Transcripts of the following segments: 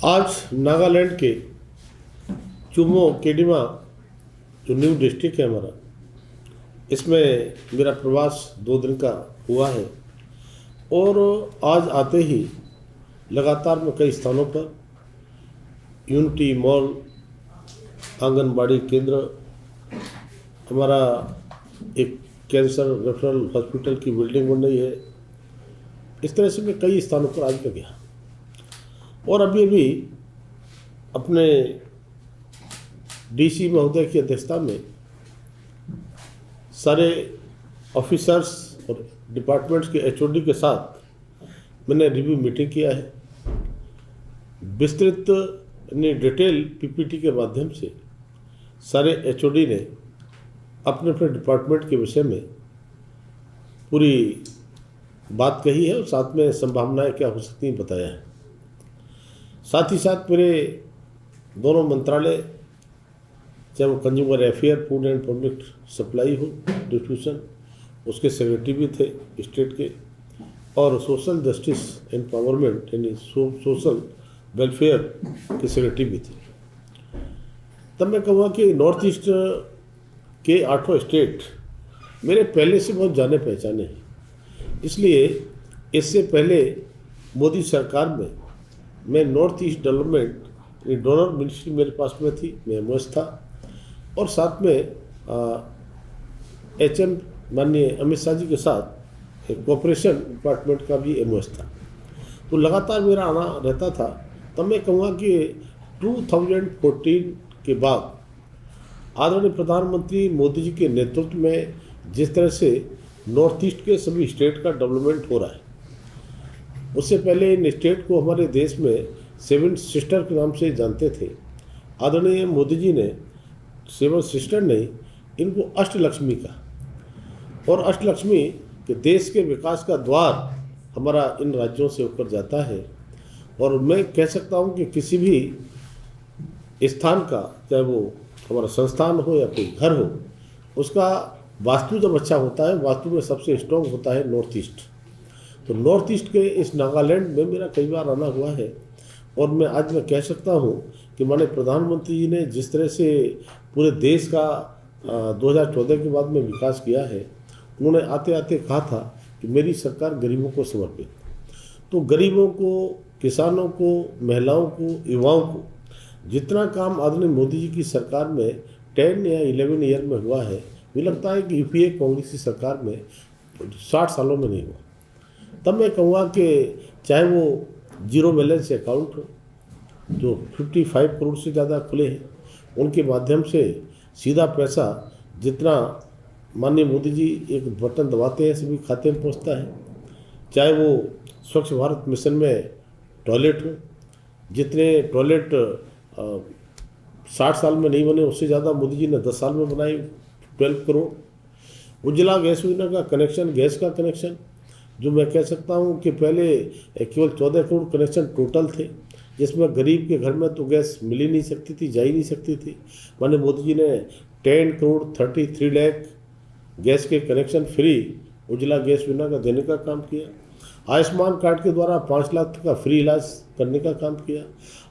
आज नागालैंड के चुमो केडिमा जो न्यू डिस्ट्रिक्ट है हमारा, इसमें मेरा प्रवास 2 दिन का हुआ है। और आज आते ही लगातार मैं कई स्थानों पर यूनिटी मॉल, आंगनबाड़ी केंद्र, हमारा एक कैंसर रेफरल हॉस्पिटल की बिल्डिंग बन रही है, इस तरह से मैं कई स्थानों पर आज मैं गया। और अभी अभी अपने डीसी महोदय की अध्यक्षता में सारे ऑफिसर्स और डिपार्टमेंट्स के एचओडी के साथ मैंने रिव्यू मीटिंग किया है। विस्तृत डिटेल पीपीटी के माध्यम से सारे एचओडी ने अपने अपने डिपार्टमेंट के विषय में पूरी बात कही है और साथ में संभावनाएं क्या हो सकती हैं बताया है। साथ ही साथ मेरे दोनों मंत्रालय, चाहे वो consumer affair, food and public supply हो, डिस्ट्रीब्यूशन, उसके सेक्रेटरी भी थे स्टेट के, और सोशल जस्टिस एम्पावरमेंट यानी सोशल वेलफेयर के सेक्रेटरी भी थे। तब मैं कहूँगा कि नॉर्थ ईस्ट के 8 स्टेट मेरे पहले से बहुत जाने पहचाने हैं। इसलिए इससे पहले मोदी सरकार में मैं north east development donor ministry मेरे पास में थी, मैं एमओएस था, और साथ में एचएम माननीय अमित शाह जी के साथ एक कोऑपरेशन डिपार्टमेंट का भी एमओएस था। तो लगातार मेरा आना रहता था। तब मैं कहूँगा कि 2014 के बाद आदरणीय प्रधानमंत्री मोदी जी के नेतृत्व में जिस तरह से नॉर्थ ईस्ट के सभी स्टेट का डेवलपमेंट हो रहा है, उससे पहले इन स्टेट को हमारे देश में 7 सिस्टर के नाम से जानते थे। आदरणीय मोदी जी ने 7 सिस्टर नहीं, इनको अष्टलक्ष्मी का, और अष्टलक्ष्मी के देश के विकास का द्वार हमारा इन राज्यों से होकर जाता है। और मैं कह सकता हूँ कि किसी भी स्थान का, चाहे वो हमारा संस्थान हो या कोई घर हो, उसका वास्तु जब अच्छा होता है, वास्तु में सबसे स्ट्रॉन्ग होता है नॉर्थ ईस्ट। तो नॉर्थ ईस्ट के इस नागालैंड में मेरा कई बार आना हुआ है, और मैं आज मैं कह सकता हूँ कि माननीय प्रधानमंत्री जी ने जिस तरह से पूरे देश का 2014 के बाद में विकास किया है, उन्होंने आते आते कहा था कि मेरी सरकार गरीबों को समर्पित। तो गरीबों को, किसानों को, महिलाओं को, युवाओं को जितना काम आदरणीय मोदी जी की सरकार में 10 या 11 ईयर में हुआ है, मुझे लगता है कि यूपीए कांग्रेस की सरकार में 60 सालों में नहीं हुआ। तब मैं कहूँगा कि चाहे वो जीरो बैलेंस अकाउंट हो, जो 55 करोड़ से ज़्यादा खुले हैं, उनके माध्यम से सीधा पैसा जितना माननीय मोदी जी एक बटन दबाते हैं सभी खाते में पहुँचता है, चाहे वो स्वच्छ भारत मिशन में टॉयलेट हो, जितने टॉयलेट 60 साल में नहीं बने उससे ज़्यादा मोदी जी ने 10 साल में बनाए 12 करोड़। उज्ज्वला गैस योजना का कनेक्शन, गैस का कनेक्शन, जो मैं कह सकता हूँ कि पहले केवल 14 करोड़ कनेक्शन टोटल थे, जिसमें गरीब के घर में तो गैस मिल ही नहीं सकती थी, जा ही नहीं सकती थी। माननीय मोदी जी ने 10 करोड़ 33 लाख गैस के कनेक्शन फ्री उज्ज्वला गैस योजना का देने का काम किया। आयुष्मान कार्ड के द्वारा 5 लाख का फ्री इलाज करने का काम किया।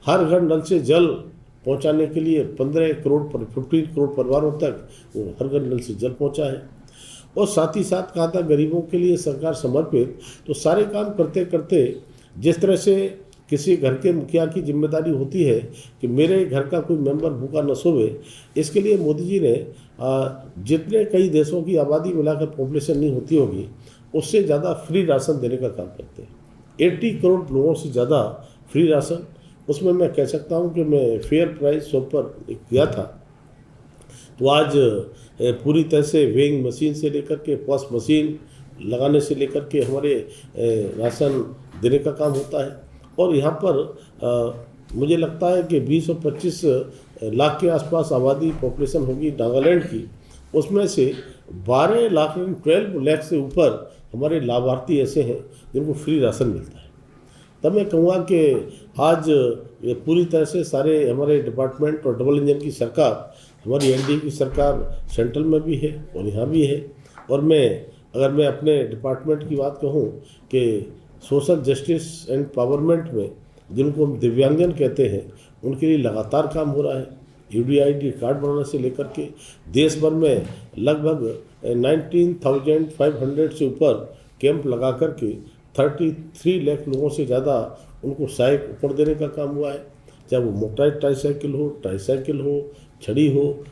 हर घर नल से जल पहुंचाने के लिए 15 करोड़ परिवारों तक वो हर घर नल से जल पहुंचा है। और साथ ही साथ कहा था गरीबों के लिए सरकार समर्पित। तो सारे काम करते करते जिस तरह से किसी घर के मुखिया की जिम्मेदारी होती है कि मेरे घर का कोई मेंबर भूखा न सोवे, इसके लिए मोदी जी ने जितने कई देशों की आबादी मिलाकर पॉपुलेशन नहीं होती होगी, उससे ज़्यादा फ्री राशन देने का काम करते हैं। 80 करोड़ लोगों से ज़्यादा फ्री राशन। उसमें मैं कह सकता हूँ कि मैं फेयर प्राइस शॉप पर गया था, तो आज पूरी तरह से वेइंग मशीन से लेकर के पॉस मशीन लगाने से लेकर के हमारे राशन देने का काम होता है। और यहाँ पर मुझे लगता है कि 20 और 25 लाख के आसपास आबादी पॉपुलेशन होगी नागालैंड की, उसमें से 12 लाख 12 लाख से ऊपर हमारे लाभार्थी ऐसे हैं जिनको फ्री राशन मिलता है। तब मैं कहूँगा कि आज ये पूरी तरह से सारे हमारे डिपार्टमेंट और डबल इंजन की सरकार, हमारी एनडीए की सरकार सेंट्रल में भी है और यहाँ भी है। और अगर मैं अपने डिपार्टमेंट की बात कहूँ कि सोशल जस्टिस एंड पावरमेंट में जिनको हम दिव्यांगजन कहते हैं, उनके लिए लगातार काम हो रहा है। UDID कार्ड बनाने से लेकर के देश भर में लगभग 19,500 से ऊपर कैंप लगा करके 33 लाख लोगों से ज़्यादा उनको सहायक उपकरण देने का काम हुआ है। चाहे वो मोटराइज ट्राईसाइकिल हो, ट्राईसाइकिल हो, छड़ी हो,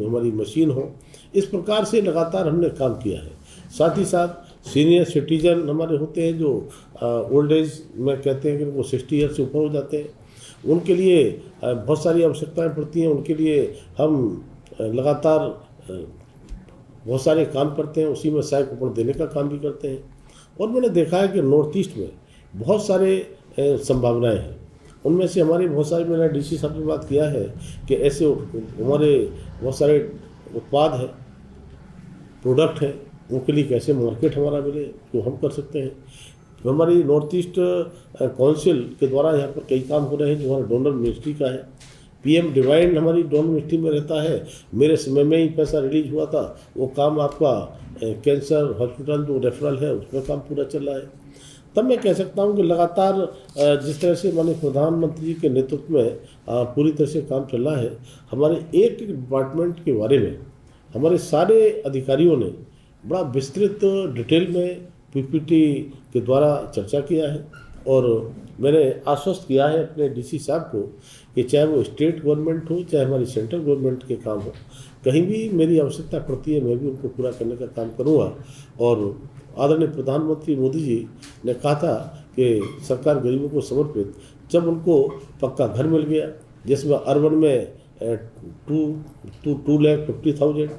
हमारी मशीन हो, इस प्रकार से लगातार हमने काम किया है। साथ ही साथ सीनियर सिटीजन हमारे होते हैं जो ओल्ड एज में कहते हैं कि वो 60 ईयर से ऊपर हो जाते हैं, उनके लिए बहुत सारी आवश्यकताएं पड़ती हैं। उनके लिए हम लगातार बहुत सारे काम करते हैं, उसी में सहायक उपकरण देने का काम भी करते हैं। और मैंने देखा है कि नॉर्थ ईस्ट में बहुत सारे संभावनाएं हैं। उनमें से हमारे बहुत सारे, मैंने DC साहब से बात किया है कि ऐसे हमारे बहुत सारे उत्पाद हैं, प्रोडक्ट हैं, उनके लिए कैसे मार्केट हमारा मिले, जो हम कर सकते हैं। हमारी नॉर्थ ईस्ट काउंसिल के द्वारा यहाँ पर कई काम हो रहे हैं जो हमारे डोनर मिनिस्ट्री का है। PM डिवाइन हमारी डोनर मिनिस्ट्री में रहता है। मेरे समय में ही पैसा रिलीज हुआ था, वो काम आपका कैंसर हॉस्पिटल जो रेफरल है उसमें काम पूरा चल रहा है। तब मैं कह सकता हूँ कि लगातार जिस तरह से माननीय प्रधानमंत्री जी के नेतृत्व में पूरी तरह से काम चल रहा है। हमारे एक डिपार्टमेंट के बारे में हमारे सारे अधिकारियों ने बड़ा विस्तृत डिटेल में PPT के द्वारा चर्चा किया है। और मैंने आश्वस्त किया है अपने DC साहब को कि चाहे वो स्टेट गवर्नमेंट हो, चाहे हमारी सेंट्रल गवर्नमेंट के काम हो, कहीं भी मेरी आवश्यकता पड़ती है मैं भी उनको पूरा करने का काम करूँगा। और आदरणीय प्रधानमंत्री मोदी जी ने कहा था कि सरकार गरीबों को समर्पित, जब उनको पक्का घर मिल गया जिसमें अर्बन में 2,50,000,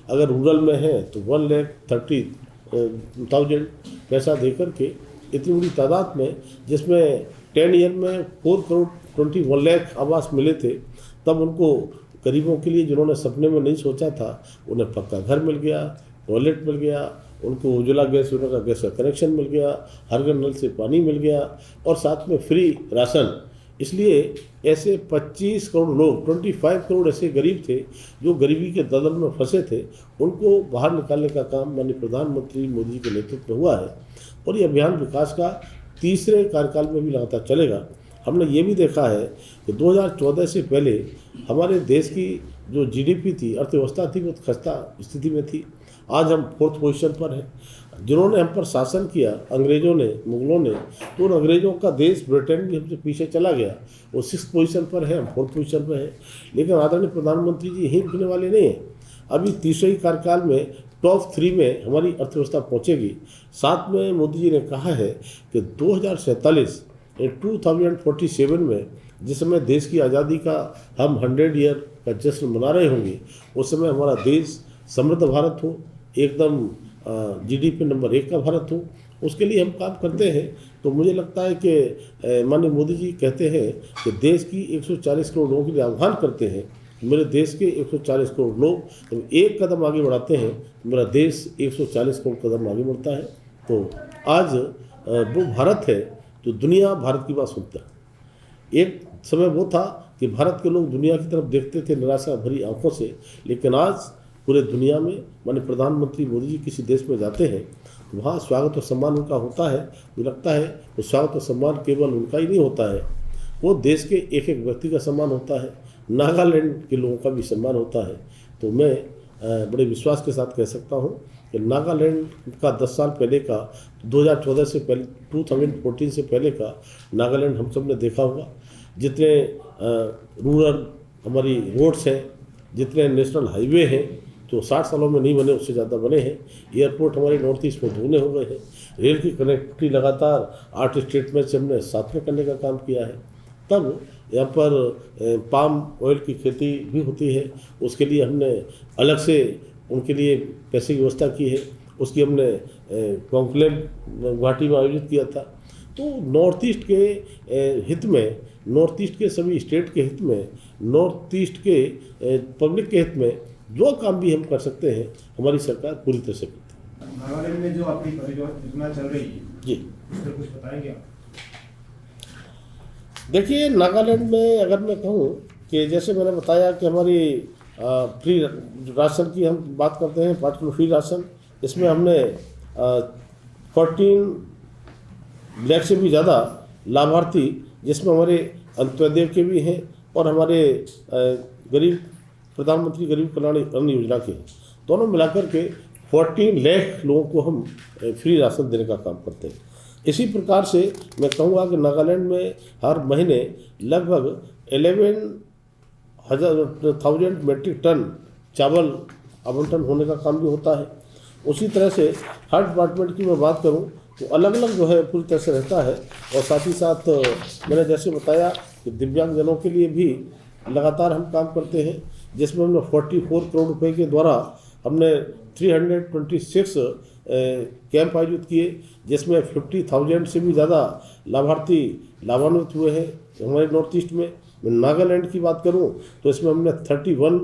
अगर रूरल में है तो 1,30,000 पैसा दे करके इतनी बड़ी तादाद में, जिसमें 10 ईयर में 4,21 लाख आवास मिले थे, तब उनको गरीबों के लिए जिन्होंने सपने में नहीं सोचा था उन्हें पक्का घर मिल गया, टॉयलेट मिल गया, उनको उज्ज्वला गैस योजना का गैस का कनेक्शन मिल गया, हर घर नल से पानी मिल गया और साथ में फ्री राशन। इसलिए ऐसे 25 करोड़ लोग, 25 करोड़ ऐसे गरीब थे जो गरीबी के दलदल में फंसे थे, उनको बाहर निकालने का काम माननीय प्रधानमंत्री मोदी जी के नेतृत्व में हुआ है। और ये अभियान विकास का तीसरे कार्यकाल में भी लगातार चलेगा। हमने ये भी देखा है कि 2014 से पहले हमारे देश की जो GDP थी, अर्थव्यवस्था थी, बहुत खस्ता स्थिति में थी। आज हम 4th पोजीशन पर हैं। जिन्होंने हम पर शासन किया, अंग्रेज़ों ने, मुगलों ने, तो उन अंग्रेज़ों का देश ब्रिटेन भी हमसे पीछे चला गया। वो 6th पोजीशन पर है, हम 4th पोजीशन पर है। लेकिन आदरणीय प्रधानमंत्री जी यहीं रुकने वाले नहीं हैं। अभी तीसरे ही कार्यकाल में टॉप 3 में हमारी अर्थव्यवस्था पहुँचेगी। साथ में मोदी जी ने कहा है कि 2047 में, जिस समय देश की आज़ादी का हम 100 ईयर का जश्न मना रहे होंगे, उस समय हमारा देश समृद्ध भारत हो, एकदम GDP नंबर 1 का भारत हो, उसके लिए हम काम करते हैं। तो मुझे लगता है कि माननीय मोदी जी कहते हैं कि देश की 140 करोड़ लोगों के लिए आह्वान करते हैं। मेरे देश के 140 करोड़ लोग जब एक कदम आगे बढ़ाते हैं तो मेरा देश 140 करोड़ कदम आगे बढ़ता है। तो आज वो भारत है तो दुनिया भारत की बात सुनता है। एक समय वो था कि भारत के लोग दुनिया की तरफ देखते थे निराशा भरी आंखों से, लेकिन आज पूरे दुनिया में माननीय प्रधानमंत्री मोदी जी किसी देश में जाते हैं तो वहाँ स्वागत और सम्मान उनका होता है। मुझे लगता है वो स्वागत और सम्मान केवल उनका ही नहीं होता है, वो देश के एक एक व्यक्ति का सम्मान होता है, नागालैंड के लोगों का भी सम्मान होता है। तो मैं बड़े विश्वास के साथ कह सकता हूँ कि नागालैंड का 10 साल पहले का, 2014 से पहले, 2014 से पहले का नागालैंड हम सब ने देखा होगा। जितने रूरल हमारी रोड्स हैं, जितने नेशनल हाईवे हैं जो 60 सालों में नहीं बने उससे ज़्यादा बने हैं। एयरपोर्ट हमारे नॉर्थ ईस्ट में दोगुने हो गए हैं। रेल की कनेक्टिविटी लगातार 8 स्टेट में से हमने 7 में करने का काम किया है। तब यहाँ पर पाम ऑयल की खेती भी होती है, उसके लिए हमने अलग से उनके लिए पैसे की व्यवस्था की है। उसकी हमने कॉन्क्लेव गुवाहाटी में आयोजित किया था। तो नॉर्थ ईस्ट के हित में, नॉर्थ ईस्ट के सभी स्टेट के हित में, नॉर्थ ईस्ट के पब्लिक के हित में जो काम भी हम कर सकते हैं हमारी सरकार पूरी तरह से करती है। नागालैंड में जो आपकी परियोजना चल रही है जी, इस पर कुछ बताएंगे आप? देखिए, नागालैंड में अगर मैं कहूँ कि जैसे मैंने बताया कि हमारी फ्री राशन की हम बात करते हैं, पार्टिकुलर फ्री राशन, इसमें हमने 14 लाख से भी ज़्यादा लाभार्थी, जिसमें हमारे अंत्योदय के भी हैं और हमारे गरीब प्रधानमंत्री गरीब कल्याण अन्न योजना के, दोनों मिलाकर के 14 लाख लोगों को हम फ्री राशन देने का काम करते हैं। इसी प्रकार से मैं कहूँगा कि नागालैंड में हर महीने लगभग 11,000 मेट्रिक टन चावल आवंटन होने का काम भी होता है। उसी तरह से हर डिपार्टमेंट की मैं बात करूं तो अलग अलग जो है पूरी तरह से रहता है। और साथ ही साथ मैंने जैसे बताया कि दिव्यांगजनों के लिए भी लगातार हम काम करते हैं, जिसमें हमने 44 करोड़ रुपए के द्वारा हमने 326 कैंप आयोजित किए, जिसमें 50,000 से भी ज़्यादा लाभार्थी लाभान्वित हुए हैं हमारे नॉर्थ ईस्ट में। मैं नागालैंड की बात करूं तो इसमें हमने 31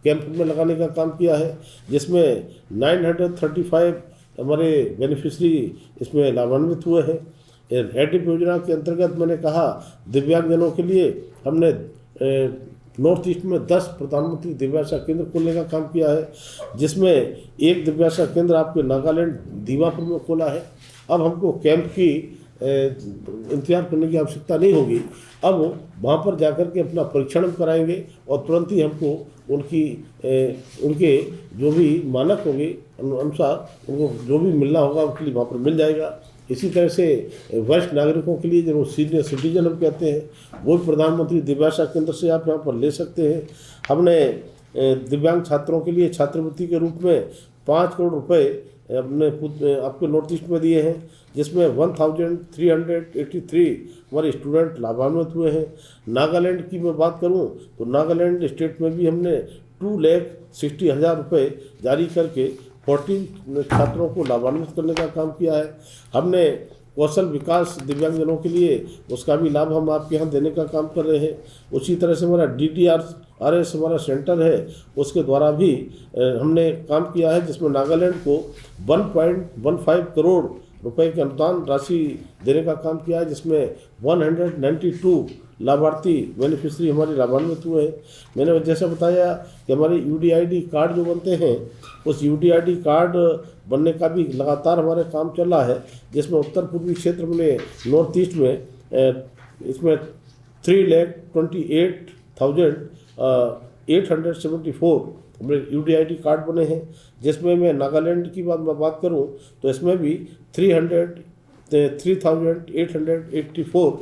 कैंप में लगाने का काम किया है, जिसमें 935 हमारे बेनिफिशरी इसमें लाभान्वित हुए हैं। हेडप योजना के अंतर्गत मैंने कहा दिव्यांगजनों के लिए हमने नॉर्थ ईस्ट में 10 प्रधानमंत्री दिव्याशा केंद्र खोलने का काम किया है, जिसमें एक दिव्याशा केंद्र आपके नागालैंड दीमापुर में खोला है। अब हमको कैंप की इंतजार करने की आवश्यकता नहीं होगी। अब वहाँ पर जाकर के अपना परीक्षण हम कराएंगे और तुरंत ही हमको उनके जो भी मानक होंगे अनुसार उनको जो भी मिलना होगा उनके लिए वहाँ पर मिल जाएगा। इसी तरह से वरिष्ठ नागरिकों के लिए जो सीनियर सिटीजन हम कहते हैं, वो प्रधानमंत्री दिव्याशा केंद्र से आप यहाँ पर ले सकते हैं। हमने दिव्यांग छात्रों के लिए छात्रवृत्ति के रूप में 5 करोड़ रुपए अपने आपके नॉर्थ ईस्ट में दिए हैं, जिसमें 1383 हमारे स्टूडेंट लाभान्वित हुए हैं। नागालैंड की मैं बात करूं तो नागालैंड स्टेट में भी हमने 2,60,000 रुपये जारी करके 14 छात्रों को लाभान्वित करने का काम किया है। हमने कौशल विकास दिव्यांगजनों के लिए उसका भी लाभ हम आपके यहाँ देने का काम कर रहे हैं। उसी तरह से हमारा DDRS हमारा सेंटर है, उसके द्वारा भी हमने काम किया है, जिसमें नागालैंड को 1.15 करोड़ रुपए के अनुदान राशि देने का काम किया है, जिसमें 192 लाभार्थी बेनिफिशरी हमारे लाभान्वित हुए हैं। मैंने जैसा बताया कि हमारे UDID कार्ड जो बनते हैं, उस UDID कार्ड बनने का भी लगातार हमारे काम चल रहा है, जिसमें उत्तर पूर्वी क्षेत्र में नॉर्थ ईस्ट में इसमें 328,874 हमारे UDID कार्ड बने हैं, जिसमें मैं नागालैंड की बात करूं तो इसमें भी 3,884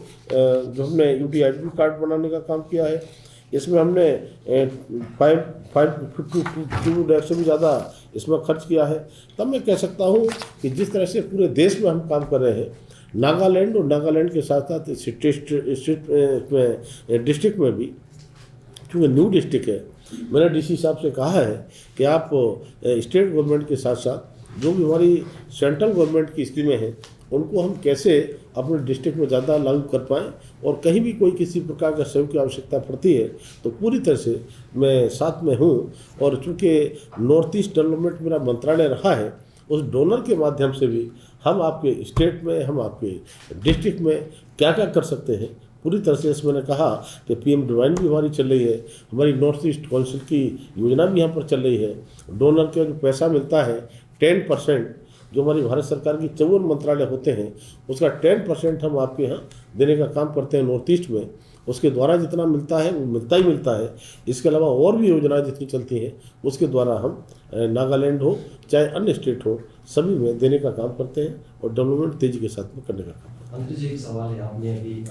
जो हमने UDID कार्ड बनाने का काम किया है। इसमें हमने 552 लाख से भी ज़्यादा इसमें खर्च किया है। तब मैं कह सकता हूँ कि जिस तरह से पूरे देश में हम काम कर रहे हैं, नागालैंड और नागालैंड के साथ साथ डिस्ट्रिक्ट में भी, चूँकि न्यू डिस्ट्रिक्ट है, मैंने DC साहब से कहा है कि आप स्टेट गवर्नमेंट के साथ साथ जो भी हमारी सेंट्रल गवर्नमेंट की स्कीमें हैं उनको हम कैसे अपने डिस्ट्रिक्ट में ज़्यादा लागू कर पाएँ, और कहीं भी कोई किसी प्रकार का सहयोग की आवश्यकता पड़ती है तो पूरी तरह से मैं साथ में हूँ। और चूँकि नॉर्थ ईस्ट डेवलपमेंट मेरा मंत्रालय रहा है, उस डोनर के माध्यम से भी हम आपके स्टेट में, हम आपके डिस्ट्रिक्ट में क्या क्या कर सकते हैं पूरी तरह से। मैंने कहा कि PM डिवाइन भी हमारी चल रही है, हमारी नॉर्थ ईस्ट काउंसिल की योजना भी यहाँ पर चल रही है। डोनर का जो पैसा मिलता है 10%, जो हमारी भारत सरकार की 54 मंत्रालय होते हैं, उसका 10% हम आपके यहाँ देने का काम करते हैं नॉर्थ ईस्ट में। उसके द्वारा जितना मिलता है वो मिलता ही मिलता है। इसके अलावा और भी योजनाएं जितनी चलती हैं उसके द्वारा हम नागालैंड हो चाहे अन्य स्टेट हो, सभी में देने का काम करते हैं और डेवलपमेंट तेजी के साथ में करने का काम। मंत्री जी, एक सवाल है, आपने अभी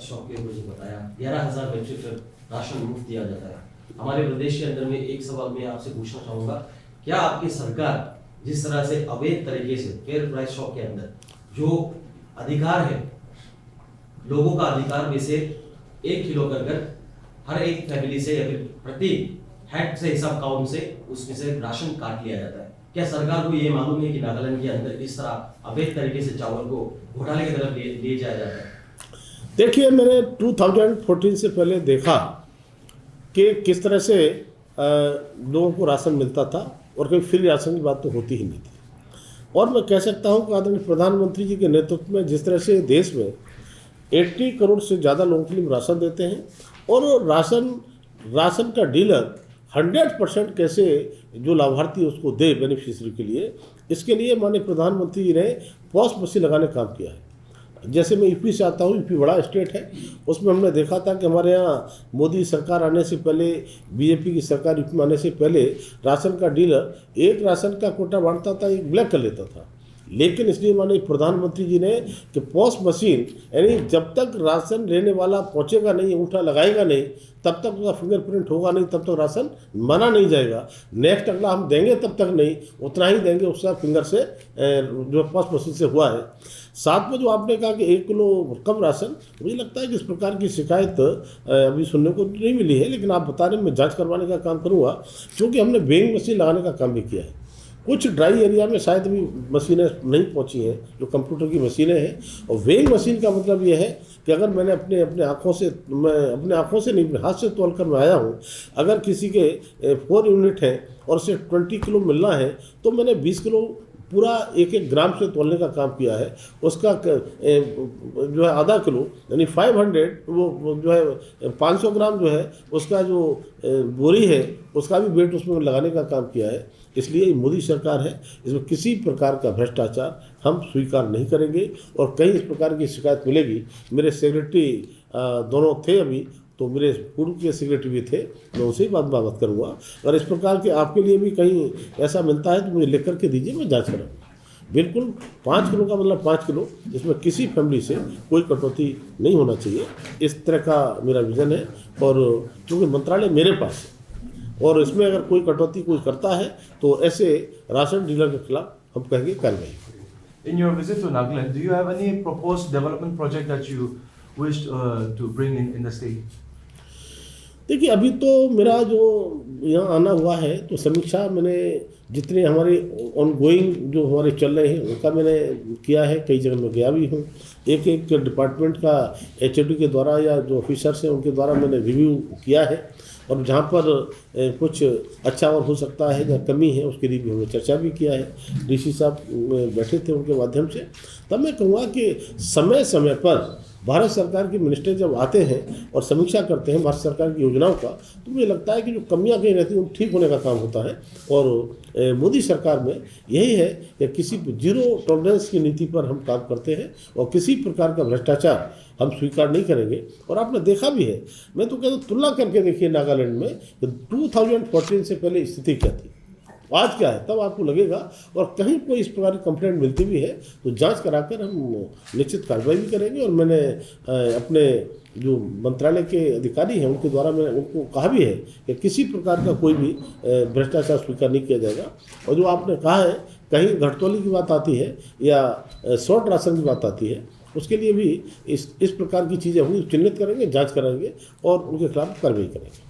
शॉप के मुझे बताया 11,000 मेट्रिक टन राशन मुफ्त दिया जाता है हमारे प्रदेश के अंदर में। एक सवाल मैं आपसे पूछना चाहूँगा, क्या आपकी सरकार जिस तरह से अवैध तरीके से फेयर प्राइस शॉप के अंदर जो अधिकार है, लोगों का अधिकार में से 1 किलो कर हर एक फैमिली से या फिर प्रति हेड से हिसाब काउंट से उसमें से राशन काट लिया जाता है, क्या सरकार को ये मालूम है कि नागालैंड के अंदर इस तरह अवैध तरीके से चावल को घोटाले की तरफ ले जाया जाता है? देखिए, मैंने 2014 से पहले देखा कि किस तरह से लोगों को राशन मिलता था और कोई फ्री राशन की बात तो होती ही नहीं थी। और मैं कह सकता हूँ कि आदरणीय प्रधानमंत्री जी के नेतृत्व में जिस तरह से देश में 80 करोड़ से ज़्यादा लोगों के लिए राशन देते हैं, और राशन का डीलर 100% कैसे जो लाभार्थी उसको दे बेनिफिशियरी के लिए, इसके लिए माननीय प्रधानमंत्री जी ने पॉस मशीन लगाने का काम किया है। जैसे मैं यूपी से आता हूँ, यूपी बड़ा स्टेट है, उसमें हमने देखा था कि हमारे यहाँ मोदी सरकार आने से पहले, बीजेपी की सरकार यूपी में आने से पहले, राशन का डीलर एक राशन का कोटा बांटता था, एक ब्लैक कर लेता था। लेकिन इसलिए माने प्रधानमंत्री जी ने कि पॉस मशीन, यानी जब तक राशन लेने वाला पहुंचेगा नहीं, अंगूठा लगाएगा नहीं, तब तक उसका फिंगरप्रिंट होगा नहीं, तब तक राशन माना नहीं जाएगा। नेक्स्ट अगला हम देंगे तब तक नहीं, उतना ही देंगे उसका फिंगर से जो पॉस मशीन से हुआ है। साथ में जो आपने कहा कि 1 किलो कम राशन, मुझे लगता है कि इस प्रकार की शिकायत अभी सुनने को नहीं मिली है, लेकिन आप बता रहे हैं, मैं जाँच करवाने का काम करूँगा, क्योंकि हमने वेइंग मशीन लगाने का काम भी किया है। कुछ ड्राई एरिया में शायद भी मशीनें नहीं पहुंची हैं, जो कंप्यूटर की मशीनें हैं। और वेइंग मशीन का मतलब ये है कि अगर मैंने अपने आँखों से नहीं, अपने हाथ से तोल कर मैं आया हूँ, अगर किसी के 4 यूनिट हैं और उसे 20 किलो मिलना है, तो मैंने 20 किलो पूरा 1-1 ग्राम से तोलने का काम किया है। उसका जो है आधा किलो, यानी 500, वो जो है 500 ग्राम जो है उसका जो बोरी है, उसका भी वेट उसमें लगाने का काम किया है। इसलिए ये मोदी सरकार है, इसमें किसी प्रकार का भ्रष्टाचार हम स्वीकार नहीं करेंगे। और कहीं इस प्रकार की शिकायत मिलेगी, मेरे सेक्रेटरी दोनों थे अभी, तो मेरे पूर्व के सेक्रेटरी भी थे, मैं उनसे ही बात करूँगा। अगर इस प्रकार के आपके लिए भी कहीं ऐसा मिलता है तो मुझे लिख करके दीजिए, मैं जांच कराऊँगा। बिल्कुल 5 किलो का मतलब 5 किलो, इसमें किसी फैमिली से कोई कटौती नहीं होना चाहिए, इस तरह का मेरा विज़न है। और क्योंकि मंत्रालय मेरे पास है, और इसमें अगर कोई कटौती कोई करता है तो ऐसे राशन डीलर के खिलाफ हम कहेंगे कार्रवाई। In your visit to Nagaland, do you have any proposed development project that you wish to bring in the state? देखिए, अभी तो मेरा जो यहाँ आना हुआ है, तो समीक्षा मैंने जितने हमारे ऑनगोइंग जो हमारे चल रहे हैं उनका मैंने किया है। कई जगह मैं गया भी हूँ, एक डिपार्टमेंट का HOD के द्वारा या जो ऑफिसर्स हैं उनके द्वारा मैंने रिव्यू किया है। और जहाँ पर कुछ अच्छा और हो सकता है, जहाँ कमी है, उसके लिए भी हमने चर्चा भी किया है। DC साहब बैठे थे, उनके माध्यम से। तब मैं कहूँगा कि समय समय पर भारत सरकार के मिनिस्टर जब आते हैं और समीक्षा करते हैं भारत सरकार की योजनाओं का, तो मुझे लगता है कि जो कमियां कहीं रहती हैं वो ठीक होने का काम होता है। और मोदी सरकार में यही है कि किसी जीरो टॉलरेंस की नीति पर हम काम करते हैं और किसी प्रकार का भ्रष्टाचार हम स्वीकार नहीं करेंगे। और आपने देखा भी है, मैं तो कहता हूँ तुलना करके देखिए नागालैंड में 2014 से पहले स्थिति क्या थी, आज क्या है, तब आपको लगेगा। और कहीं कोई इस प्रकार की कंप्लेंट मिलती भी है तो जांच कराकर हम निश्चित कार्रवाई भी करेंगे। और मैंने अपने जो मंत्रालय के अधिकारी हैं उनके द्वारा मैंने उनको कहा भी है कि किसी प्रकार का कोई भी भ्रष्टाचार स्वीकार नहीं किया जाएगा। और जो आपने कहा है कहीं घटतौली की बात आती है या शॉर्ट राशन की बात आती है, उसके लिए भी इस प्रकार की चीज़ें होंगी, चिन्हित करेंगे, जाँच कराएंगे और उनके खिलाफ कार्रवाई करेंगे।